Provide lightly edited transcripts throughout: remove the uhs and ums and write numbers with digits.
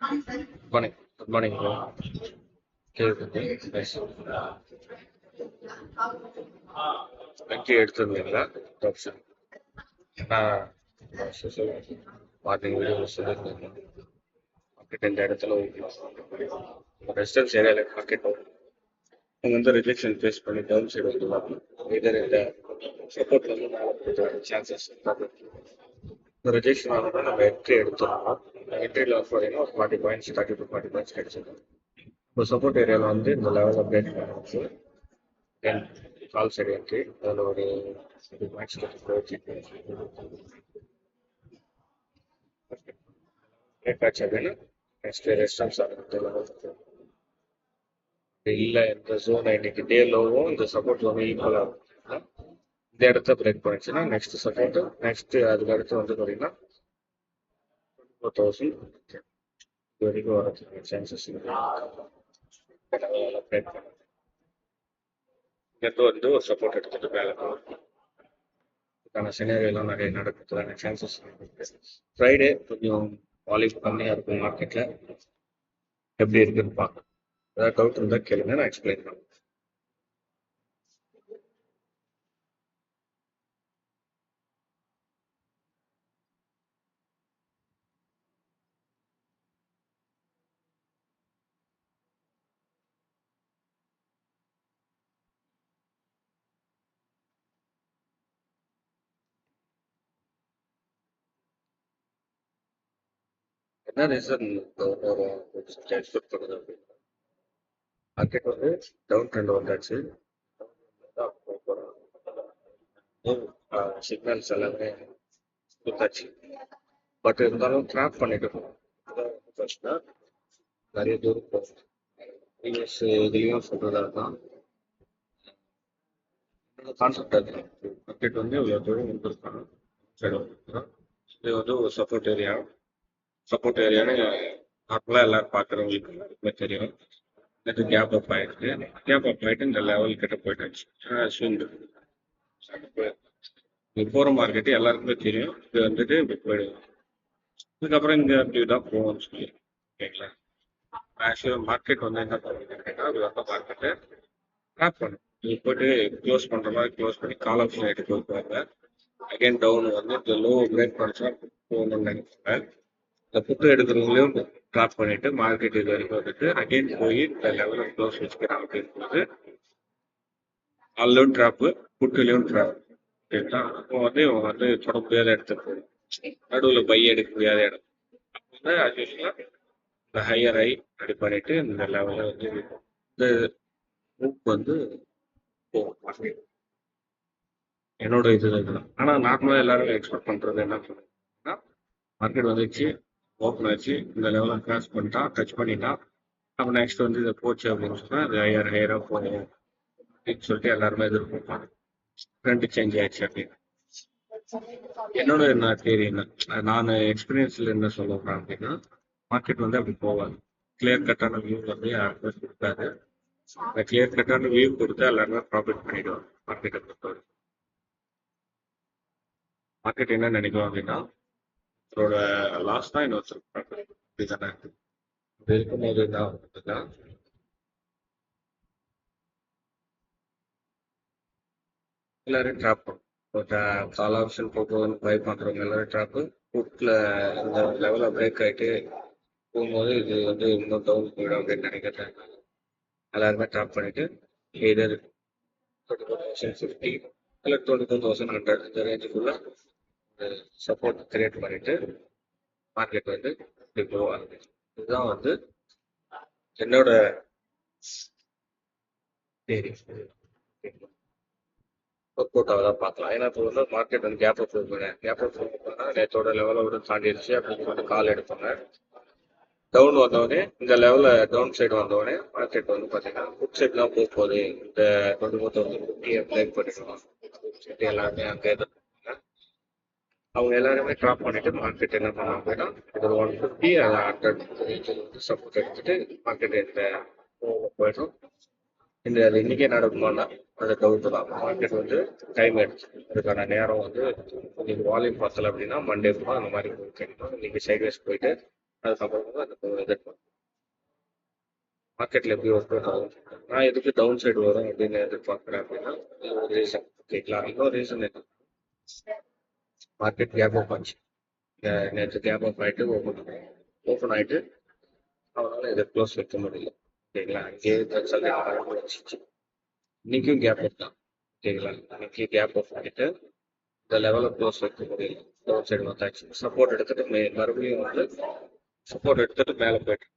Morning. Good morning, bro. கேக்குது. Nice. வண்டி எடுத்திருந்தீங்களா option? ஏன்னா மார்னிங் வீடியோ சொல்லியிருந்தீங்க மார்க்கெட் இந்த இடத்துல ரெசிடென்ஸ் ஏரியாவில் மார்க்கெட் அவங்க வந்து ரிஜெக்ஷன் ஃபேஸ் பண்ணி டவுன் சைடு வந்துடுவாங்க. இதர் இந்த சப்போர்ட்ல வந்து மேலே போகிற சான்சஸ் இந்த ரிஜெக்ஷன் ஆனோட நம்ம என்ட்ரி எடுத்துடலாம். என்ட்ரியில் வந்து பார்த்தீங்கன்னா ஒரு 40 பாயிண்ட்ஸ் 30 to 40 பாயிண்ட்ஸ் கிடைச்சிடும். இப்போ சப்போர்ட் ஏரியாவில் வந்து இந்த லெவலில் பிரேக் பண்ணுச்சு தென் கால் சைடு என்ட்ரி அதில் ஒரு 30 பாயிண்ட்ஸ் போயிடுச்சு. பிரேக் ஆச்சு அப்படின்னா நெக்ஸ்ட் ரெஸ்டாரண்ட்ஸ் ஆகிறது இல்லை. இந்த ஜோனை இன்னைக்கு டே லோவும் இந்த சப்போர்ட் ஜோனும் ஈக்குவலாக இருக்கும். இந்த இடத்த பிரேக் பண்ணிச்சுன்னா நெக்ஸ்ட் சப்போர்ட் நெக்ஸ்ட் அதுக்கு அடுத்து வந்து பார்த்தீங்கன்னா 24,000 இது வரைக்கும் வரதுக்கு சான்சஸ் பிரேக் பண்ண இங்கேருந்து வந்து ஒரு சப்போர்ட் எடுத்துட்டு மேலே போகும். இதுக்கான சினேரியெல்லாம் நிறைய நடக்கிறதுக்கான சான்சஸ் இருக்கு. ஃப்ரைடே கொஞ்சம் வால்யூம் கம்மியாக இருக்கும் மார்க்கெட்டில். எப்படி இருக்குன்னு பார்க்கலாம். ஏதாவது டவுட் இருந்தால் கேளுங்க, நான் எக்ஸ்பிளைன் பண்ணுறேன். என்ன ரீசன் எக்ஸ்பெக்ட் பண்ணுறது அப்படின்னா மார்க்கெட் வந்து டவுன் ட்ரெண்ட் வந்தாச்சு. சிக்னல்ஸ் எல்லாமே கொடுத்தாச்சு. பட் இருந்தாலும் ட்ராப் பண்ணிட்டு போகும். நிறைய தூரம் போகும். ப்ரீவியஸ் இதுலேயும் சொல்கிறதா தான் கான்செப்ட் அது. மார்க்கெட் வந்து இவ்வளோ தூரம் வந்துருக்காங்க. இது வந்து ஒரு சப்போர்ட் ஏரியான்னு நார்மலாக எல்லாரும் பார்க்குறவங்களுக்கு எல்லாருக்குமே தெரியும். இது கேப் அப் ஆயிடுச்சு. கேப் அப் ஆகிட்டு இந்த லெவல் கிட்ட போயிட்டாச்சு. இப்போ போகிற மார்க்கெட்டு எல்லாருக்குமே தெரியும். இது வந்துட்டு இப்படி போயிடுது. இதுக்கப்புறம் இங்கே அப்படி தான் போகும்னு சொல்லி ஓகேங்களா. ஆக்சுவலாக மார்க்கெட் வந்து என்ன பண்ணுறது அப்படின்னா அது வந்து மார்க்கெட்டை ட்ராப் பண்ணும். இது போயிட்டு க்ளோஸ் பண்ணுற மாதிரி க்ளோஸ் பண்ணி கால் ஆப்ஷன் எடுத்து வைப்பாங்க. அகைன் டவுன் வந்து இந்த லோ பிரேக் பண்ணிச்சா போகணும்னு நினைப்பாங்க. இந்த புட்டு எடுக்கிறவங்களையும் ட்ராப் பண்ணிட்டு மார்க்கெட் இது வரைக்கும் வந்துட்டு அகைன் போய் இந்த லெவலில் க்ளோஸ் வச்சுக்கிறாங்க அப்படின்றது அல்லும் ட்ராப்பு புட்டுலையும் ட்ராப் ஓகேங்களா. அப்போ வந்து இவங்க வந்து தொட முடியாத இடத்துக்கு போகும். நடுவில் பை எடுக்க முடியாத இடம். அப்போ வந்து அட்லீஸ்ட்லாம் இந்த ஹையர் ஐ அப்படி பண்ணிட்டு இந்த லெவலில் வந்து இந்த மூவ் வந்து போகும். என்னோட இதுதான். ஆனால் நார்மலாக எல்லாரும் எக்ஸ்பெக்ட் பண்ணுறது என்ன பண்ணுறதுன்னா மார்க்கெட் வந்துச்சு ஓப்பன் ஆச்சு இந்த லெவலில் கிராஸ் பண்ணிட்டா டச் பண்ணிட்டா அப்போ நெக்ஸ்ட் வந்து இதை போச்சு அப்படின்னு சொன்னால் அது ஹையராக போகும் அப்படின்னு சொல்லிட்டு எல்லாருமே எதிர்பார்ப்பாங்க. ட்ரெண்ட் சேஞ்ச் ஆயிடுச்சு அப்படின்னு. என்னோட என்ன தேரி என்ன நான் எக்ஸ்பீரியன்ஸில் என்ன சொல்லுறேன் அப்படின்னா மார்க்கெட் வந்து அப்படி போகாது. கிளியர் கட்டான வியூ வந்து யாருக்குமே கொடுக்காது. அந்த கிளியர் கட்டான வியூ கொடுத்தா எல்லாருமே ப்ராஃபிட் பண்ணிடுவாங்க. மார்க்கெட்டை பொறுத்தவரை மார்க்கெட் என்ன நினைக்கும் அப்படின்னா அவரோட லாஸ் தான் இன்னொருத்தருக்கு அப்படிதானே. அப்படி இருக்கும்போது தான் அப்படின்னா எல்லாரும் ட்ராப் பண்ணும். கால் ஆப்ஷன் போட்டு வந்து பை பண்ணுறவங்க எல்லாரும் ட்ராப்பு. புட்டில் இந்த லெவலில் பிரேக் ஆகிட்டு போகும்போது இது வந்து இன்னும் டவுன் போயிடும் அப்படின்னு நினைக்கிறேன். எல்லாருமே ட்ராப் பண்ணிட்டு எதர் 24,050 இல்லை 22,100 இந்த ரேஞ்சுக்குள்ள சப்போர்ட் கிரியேட் பண்ணிட்டு மார்க்கெட் வந்து இப்படி போவாங்க. இதுதான் வந்து என்னோட தேரி. ஒர்க் அவுட் ஆகுதா பார்க்கலாம். ஏன்னா இப்போ வந்து மார்க்கெட் வந்து கேப் அப் பண்ணேன். கேப் அப் பண்ணா நேற்றோட லெவலோட தாண்டிடுச்சு அப்படின்னு சொல்லி கால் எடுப்பாங்க. டவுன் வந்தோடனே இந்த லெவலில் டவுன் சைடு வந்தோடனே மார்க்கெட் வந்து பார்த்தீங்கன்னா புட் சைட் தான் போக போகுது. இந்த 24,050 பிரேக் பண்ணிடணும் அப்படின்னு சொல்லிட்டு எல்லாருமே அங்கே எதிர்பார்ப்பாங்க. அவங்க எல்லாருமே ட்ராப் பண்ணிட்டு மார்க்கெட் என்ன பண்ணுவாங்க அப்படின்னா இது 150 அது 100 சப்போர்ட் எடுத்துட்டு மார்க்கெட் இந்த போயிடும். இந்த அது இன்னைக்கே நடக்குமானா அது டவுட் தான். மார்க்கெட் வந்து டைம் எடுத்து அதுக்கான நேரம் வந்து இன்னைக்கு வால்யூம் பத்தலை அப்படின்னா மண்டே போனால் அந்த மாதிரி கிடைக்கும். இன்னைக்கு சைட்வேஸ் போயிட்டு அதுக்கப்புறம் தான் எதிர்பார்ப்பேன் மார்க்கெட்டில் எப்படி ஒர்க் அவுட் ஆகும். நான் எதுக்கு டவுன் சைடு வரும் அப்படின்னு எதிர்பார்க்குறேன் அப்படின்னா இது ஒரு ரீசன் ஓகேங்களா. இன்னொரு ரீசன் என்ன, மார்க்கெட் கேப் அப் ஆச்சு. நேற்று கேப் அப் ஆகிட்டு ஓப்பன் ஆகிட்டு அவனால் இதை க்ளோஸ் வைக்க முடியல ஓகேங்களா. அங்கேயே சொல்லி ஆரம்பிச்சிச்சு. இன்னைக்கும் கேப் அப் தான் ஓகேங்களா. இன்னைக்கு கேப் அப் ஆகிட்டு இந்த லெவலில் க்ளோஸ் வைக்க முடியல. டவுன் சைடு வந்தாச்சு. சப்போர்ட் எடுத்துட்டு மறுபடியும் வந்து சப்போர்ட் எடுத்துட்டு மேலே போயிட்டு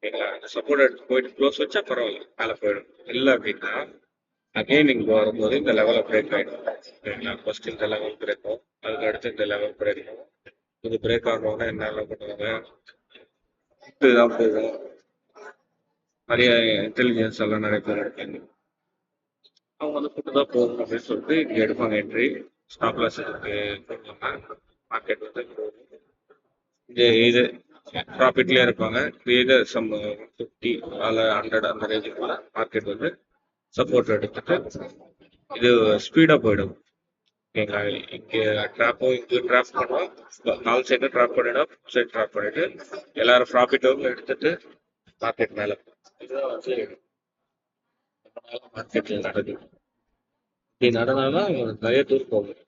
ஓகேங்களா. இந்த சப்போர்ட் எடுத்து போயிட்டு க்ளோஸ் வச்சா பரவாயில்ல, மேலே போயிடும். இல்லை அப்படின்னா அகெயின் இங்கே வரும்போது இந்த லெவலில் பிரேக் ஆகிடும் ஓகேங்களா. ஃபர்ஸ்ட் இந்த லெவல் பிரேக் ஆகும், அதுக்கு அடுத்து இந்த லெவல் பிரேக் ஆகும். இது பிரேக் ஆகணும்னா என்ன பண்ணுவாங்க, இதுதான் போகும். நிறைய இன்டெலிஜென்ஸ் எல்லாம் நிறைய பேர் எடுப்பாங்க. அவங்க வந்து புட்டு தான் போகும் அப்படின்னு சொல்லிட்டு இங்கே எடுப்பாங்க என்ட்ரி. ஸ்டாப் லாஸ் இருக்கு மார்க்கெட் வந்து இது ப்ராஃபிட்லேயே இருப்பாங்க. இது சம் 50 அல்ல 100 அந்த ரேஞ்சுக்குள்ள மார்க்கெட் வந்து சப்போர்ட் எடுத்துட்டு இது ஸ்பீடாக போயிடும் ஓகேங்களா. இங்கே ட்ராப்பும் இங்கே ட்ராப் பண்ணுவோம், நாலு சைடு ட்ராப் பண்ணிடும், சைடு ட்ராப் பண்ணிட்டு எல்லாரும் ப்ராஃபிட்டும் எடுத்துட்டு மார்க்கெட் மேலே. இதுதான் வந்து மார்க்கெட்டில் நடக்குது. இப்படி நடந்தாதான் நிறைய தூரம் போகும்.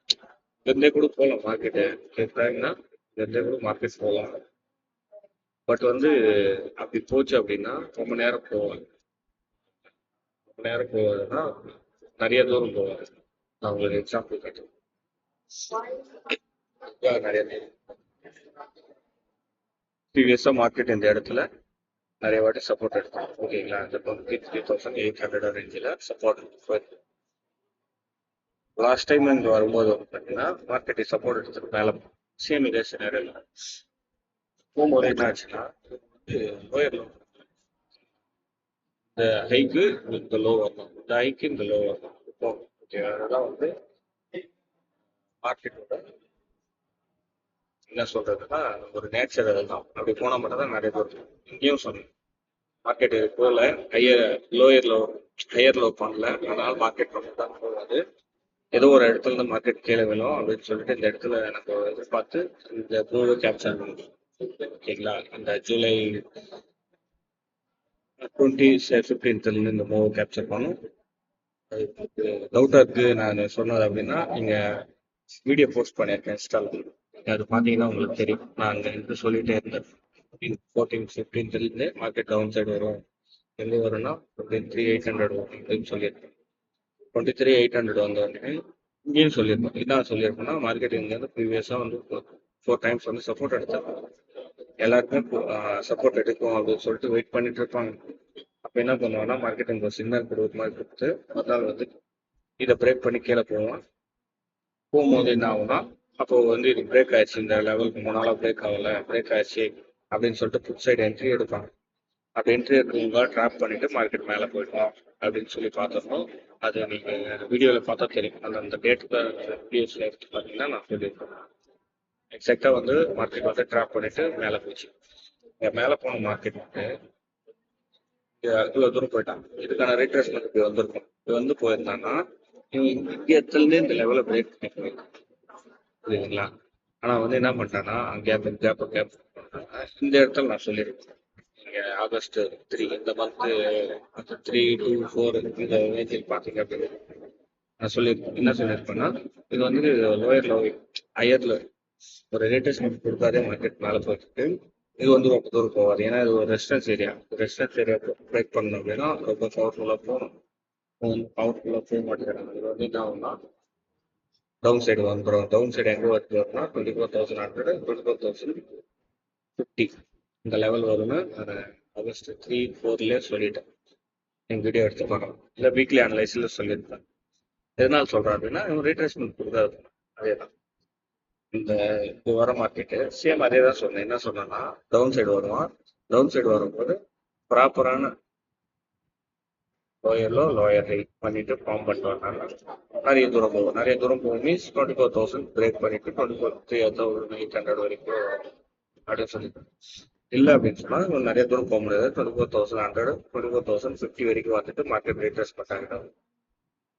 இங்கேருந்தே கூட போகலாம் மார்க்கெட்டு கேட்டாங்கன்னா, இங்கேருந்தே கூட மார்க்கெட் போகலாம். பட் வந்து அப்படி போச்சு அப்படின்னா ரொம்ப நேரம் போவாங்க. ரொம்ப நேரம் போவதுன்னா நிறைய தூரம் போவாங்க. நான் உங்களுக்கு எக்ஸாம்பிள் காட்டுறேன். நிறைய ப்ரீவியஸாக மார்க்கெட் இந்த இடத்துல நிறைய வாட்டி சப்போர்ட் எடுத்தோம் ஓகேங்களா. இந்த 23,800 ரேஞ்சில் சப்போர்ட் போயிருக்கு. லாஸ்ட் டைம் இங்கே வரும்போது வந்து பார்த்தீங்கன்னா மார்க்கெட்டை சப்போர்ட் எடுத்துட்டு மேலே சேம் இதே சினாரியோ போகும்போது என்ன ஆச்சுன்னா லோயர் லோ, இந்த ஹைக்கு இந்த லோ வரணும், இந்த ஹைக்கு இந்த லோ வரணும் இப்போ ஓகே. அதெல்லாம் வந்து மார்க்கெட்டோட என்ன சொல்றதுன்னா ஒரு நேச்சர் தான். அப்படி போனால் மட்டும் தான் நிறைய பேர். இங்கேயும் சொன்னேன் மார்க்கெட் போகல, ஹையர் லோ பண்ணல, அதனால மார்க்கெட் மட்டும் தான் போகாது. ஏதோ ஒரு இடத்துல இருந்து மார்க்கெட் கீழே விழும் அப்படின்னு சொல்லிட்டு இந்த இடத்துல நம்ம எதிர்பார்த்து இந்த ப்ளூவை கேப்சர் பண்ணுவோம் ஓகேங்களா. இந்த ஜூலை 15th இந்த மூவை கேப்சர் பண்ணும். டவுட்டாக இருக்கு நான் சொன்னது அப்படின்னா நீங்கள் வீடியோ போஸ்ட் பண்ணியிருக்கேன் இன்ஸ்டாவில், அது பார்த்தீங்கன்னா உங்களுக்கு தெரியும். நான் அங்கே இருந்து சொல்லிட்டே இருந்தேன் 14, 15 மார்க்கெட் டவுன் சைடு வரும். எங்கே வரும்னா 23,800 வரும் அப்படின்னு சொல்லியிருக்கேன். 23,800 வந்தோடனே இங்கேயும் சொல்லியிருப்போம். என்ன சொல்லியிருப்போம்னா மார்க்கெட் இங்கேருந்து ப்ரீவியஸாக வந்து 4 டைம்ஸ் வந்து சப்போர்ட் எடுத்திருப்போம். எல்லாருக்குமே சப்போர்ட் எடுக்கும் அப்படின்னு சொல்லிட்டு வெயிட் பண்ணிட்டு இருப்பாங்க. அப்போ என்ன பண்ணுவாங்கன்னா மார்க்கெட் இங்கே சிக்னல் கொடுக்குற மாதிரி கொடுத்து மறுநாள் வந்து இதை பிரேக் பண்ணி கீழே போகும்போது என்ன ஆகும்னா அப்போ வந்து இது பிரேக் ஆயிடுச்சு, இந்த லெவலுக்கு 3 நாளாக பிரேக் ஆகல, பிரேக் ஆயிடுச்சு அப்படின்னு சொல்லிட்டு புட் சைடு என்ட்ரி எடுப்பாங்க. அப்படி என்ட்ரி எடுக்கிறவங்க ட்ராப் பண்ணிட்டு மார்க்கெட் மேலே போயிடும் அப்படின்னு சொல்லி பார்த்தோம். அது நீங்கள் வீடியோவில் பார்த்தா தெரியும். அந்த டேட்டுக்கு வீடியோஸில் எடுத்து பார்த்தீங்கன்னா நான் சொல்லியிருக்கேன். எக்ஸாக்டாக வந்து மார்க்கெட் வந்து ட்ராப் பண்ணிட்டு மேலே போச்சு. இங்கே மேலே போன மார்க்கெட் வந்து இவ்வளோ தூரம் போயிட்டான். இதுக்கான ரீட்ரேஸ்மெண்ட் இப்படி வந்திருக்கும். இது வந்து போயிருந்தாங்கன்னா இந்தியத்துலேருந்து இந்த லெவலில் பிரேக் பண்ணி போயிருக்கான் புரியுதுங்களா. ஆனால் வந்து என்ன பண்ணிட்டான்னா கேப் இந்த இடத்துல நான் சொல்லியிருக்கேன். நீங்கள் August 3 இந்த மந்த்து 3 to 4 இந்த ரேஞ்சில் பார்த்தீங்க அப்படின்னு நான் சொல்லியிருக்கேன். என்ன சொல்லியிருப்பேன்னா இது வந்து லோயர் லோ ஹையரில் ஒரு ரீட்ரேஸ்மெண்ட் கொடுத்தாதே மார்க்கெட் மேலே போயிட்டு இது வந்து ரொம்ப தூரம் போகாது. ஏன்னா இது ஒரு ரெசிடன்ஸ் ஏரியா பிரேக் பண்ணணும் அப்படின்னா ரொம்ப பவர்ஃபுல்லாக போகணும். பவர்ஃபுல்லாக போக மாட்டேங்கிறாங்க. இது வந்து என்ன ஆகும்னா டவுன் சைடு வந்துடும். டவுன் சைடு எங்கே வருதுன்னா 24,100 24,050 இந்த லெவல் வரும்னு நான் August 3, 4 சொல்லிட்டேன். எங்கள் வீடியோ எடுத்து பார்க்கலாம், இல்லை வீக்லி அனலைஸில் சொல்லியிருப்பேன். எதனால் சொல்கிறேன் அப்படின்னா இவங்க ரீட்ரேஸ்மெண்ட் கொடுக்காது. அதே தான் இந்த வர மார்க்கெட்டு சேம் அதே தான் சொன்னேன். என்ன சொன்னேன்னா டவுன் சைடு வருவான். டவுன் சைடு வரும்போது ப்ராப்பரான லோயர் ஹை பண்ணிட்டு ஃபார்ம் பண்ணிட்டு வந்தாங்க. நிறைய தூரம் போகும் மீன்ஸ் 24,000 பிரேக் பண்ணிட்டு 24,800 வரைக்கும் அப்படின்னு சொல்லிட்டு இல்லை அப்படின்னு சொன்னால் நிறைய தூரம் போக முடியாது. 24,100 24,050 வரைக்கும் வந்துட்டு மார்க்கெட் ரீட்ரேஸ் பண்ணாங்க.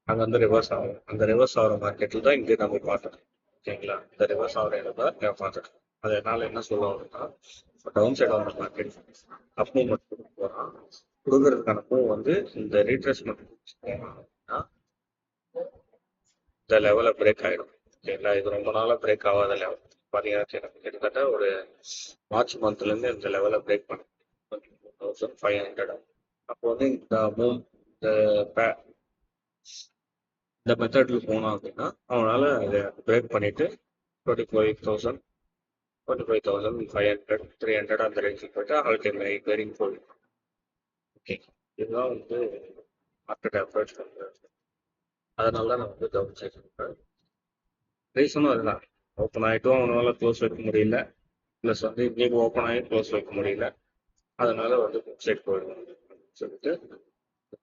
அங்கே வந்து ரிவர்ஸ் ஆகும். அந்த ரிவர்ஸ் ஆகிற மார்க்கெட்டில் தான் இங்கே நம்ம பார்த்தோம் ஓகேங்களா. இந்த ரிவர்ஸ் ஆகிற இடம் தான் பார்த்துட்டோம். அதனால என்ன சொல்லுவாங்கன்னா டவுன் சைடு வந்து மார்க்கெட் அப் மூவ்மெண்ட் கொடுக்க போறான். கொடுக்கறதுக்கான மூவ் வந்து இந்த ரீட்ரேஸ்மெண்ட் போனாங்கன்னா இந்த லெவலை பிரேக் ஆயிடும். ஓகேங்களா, இது ரொம்ப நாளா பிரேக் ஆகாத லெவல். பார்த்தீங்கன்னா எனக்கு கிட்டத்தட்ட ஒரு மார்ச் மந்த்லேருந்து இந்த லெவலை பிரேக் பண்ண 2500. அப்போ வந்து இந்த மூவ் இந்த இந்த மெத்தட்ல போனோம் அப்படின்னா அவனால அதை பிரேக் பண்ணிட்டு 25,000 25,500 300 அந்த ரேஞ்சுக்கு போயிட்டு ஆல் டைம் ஹை வரைக்கும் போயிடும். ஓகே, இதுதான் வந்து மார்க்கெட் அப்ரோச் பண்ணுறது. அதனால தான் நான் வந்து கவனிச்சு சொல்றேன். ரீசனும் அதுதான், ஓப்பன் ஆகிட்டும் அவனால க்ளோஸ் வைக்க முடியல, ப்ளஸ் வந்து இன்னைக்கு ஓப்பன் ஆகி க்ளோஸ் வைக்க முடியல, அதனால வந்து புக் சைட் போயிடும் சொல்லிட்டு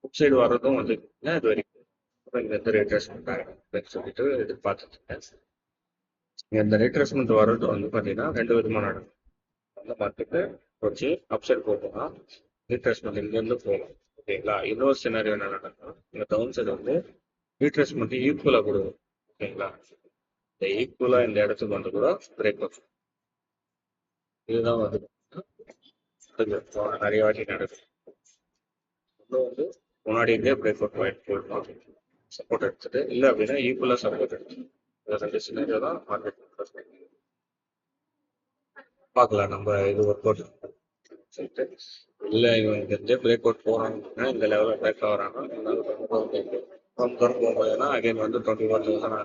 புக் சைடு வர்றதும் வந்து இது வரைக்கும் இங்க இருந்து ரீட்ரேஸ்மெண்ட் ஆகிடும் அப்படின்னு சொல்லிட்டு எதிர்பார்த்துட்டு இருக்கேன். இந்த ரீட்ரேஸ்மெண்ட் வர்றது வந்து பார்த்தீங்கன்னா 2 விதமாக நடக்கும். அந்த மார்க்கெட்டு வச்சு அப்சைட் போகணும்னா ரீட்ரேஸ்மெண்ட் இங்கேருந்து போகலாம். ஓகேங்களா, இன்னொரு சினாரியோ என்ன நடக்கும், இந்த டவுன் சைடு வந்து ரீட்ரேஸ்மெண்ட் ஈக்குவலாக கொடுக்கும். ஓகேங்களா, இந்த ஈக்குவலாக இந்த இடத்துக்கு வந்து கூட பிரேக் அப். இதுதான் வந்து நிறைய வாட்டி நடக்கும். இன்னும் வந்து முன்னாடி இருந்தே பிரேக் அவுட் பாயிண்ட் போயிடலாம், சப்போர்ட் எடுத்துட்டு இல்லை அப்படின்னா ஈக்குவலாக சப்போர்ட் எடுத்து இந்த 2 சினாரியோ தான் மார்க்கெட் பார்க்கலாம். நம்ம இது ஒர்க் அவுட் சொல்லிட்டு இல்லை இவங்க இங்கே பிரேக் அவுட் போகிறாங்கன்னா இந்த லெவலில் பிரேக் ஆகிறாங்கன்னா ரொம்ப தூரம் போகும்போதுன்னா அகைன் வந்து 21,000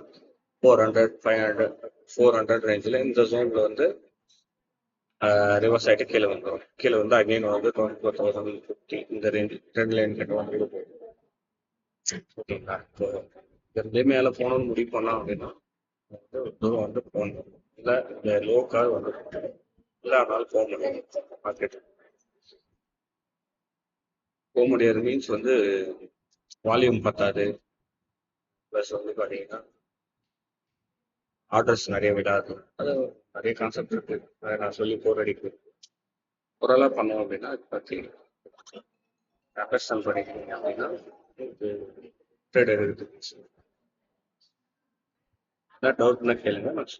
400 500 400 ரேஞ்சில் இந்த ஜோனில் வந்து ரிவர்ஸ் ஆகிட்டு கீழே வந்துடும். கீழே வந்து அகைன் வந்து 24,050 இந்த ரேஞ்ச் ட்ரெண்ட் லைன் கிட்ட வந்து போகும். ஓகேங்களா, இப்போ ரெண்டே மேலே போகணும்னு முடிவு பண்ணோம் அப்படின்னா வந்து தூரம் வந்து போகணும், இல்லை இந்த லோக்காக வந்து இல்லை அதனால போக முடியாது. மார்க்கெட் போக முடியாது மீன்ஸ் வந்து வால்யூம் பத்தாது, ப்ளஸ் வந்து பார்த்தீங்கன்னா ஆர்டர்ஸ் நிறைய விடாது. அது நிறைய கான்செப்ட் இருக்கு, அதை நான் சொல்லி போர் அடிக்கு. ஓரளவு பண்ணோம் அப்படின்னா அதை பற்றி அண்டர்ஸ்டாண்ட் பண்ணிக்கிறீங்க அப்படின்னா ட்ரேடர் இருக்குது. டவுட்னா கேளுங்க, நான்